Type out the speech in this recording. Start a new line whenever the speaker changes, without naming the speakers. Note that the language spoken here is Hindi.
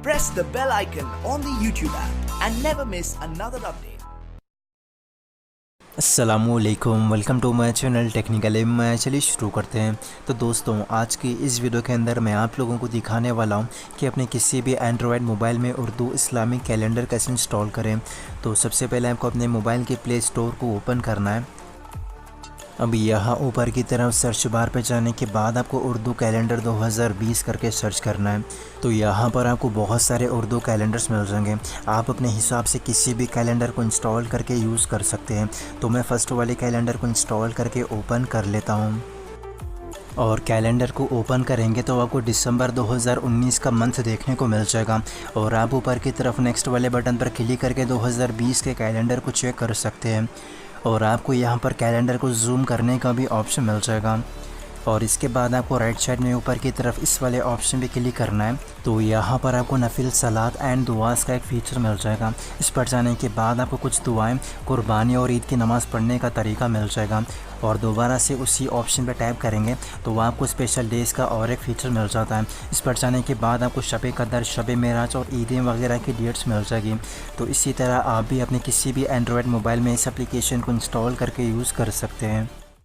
Press the bell icon on the YouTube app and never miss another update.
अस्सलामुअलैकुम, welcome to my channel technical में। चलिए शुरू करते हैं। तो दोस्तों, आज की इस वीडियो के अंदर मैं आप लोगों को दिखाने वाला हूं कि अपने किसी भी एंड्रॉयड मोबाइल में उर्दू इस्लामिक कैलेंडर कैसे इंस्टॉल करें। तो सबसे पहले आपको अपने मोबाइल के प्ले स्टोर को ओपन करना है। अभी यहाँ ऊपर की तरफ सर्च बार पे जाने के बाद आपको उर्दू कैलेंडर 2020 करके सर्च करना है। तो यहाँ पर आपको बहुत सारे उर्दू कैलेंडर्स मिल जाएंगे। आप अपने हिसाब से किसी भी कैलेंडर को इंस्टॉल करके यूज़ कर सकते हैं। तो मैं फ़र्स्ट वाले कैलेंडर को इंस्टॉल करके ओपन कर लेता हूँ। और कैलेंडर को ओपन करेंगे तो आपको दिसंबर 2019 का मंथ देखने को मिल जाएगा। और आप ऊपर की तरफ नेक्स्ट वाले बटन पर क्लिक करके 2020 के कैलेंडर को चेक कर सकते हैं। और आपको यहाँ पर कैलेंडर को जूम करने का भी ऑप्शन मिल जाएगा। और इसके बाद आपको राइट साइड में ऊपर की तरफ इस वाले ऑप्शन पे क्लिक करना है। तो यहाँ पर आपको नफिल सलात एंड दुआस का एक फ़ीचर मिल जाएगा। इस पर जाने के बाद आपको कुछ दुआएं, कुर्बानी और ईद की नमाज़ पढ़ने का तरीका मिल जाएगा। और दोबारा से उसी ऑप्शन पर टैप करेंगे तो आपको स्पेशल डेज़ का और एक फ़ीचर मिल जाता है। इस पर जाने के बाद आपको शब कदर, शब मेराज और ईदें वगैरह की डेट्स मिल जाएगी। तो इसी तरह आप भी अपने किसी भी एंड्रॉयड मोबाइल में इस एप्लीकेशन को इंस्टॉल करके यूज़ कर सकते हैं।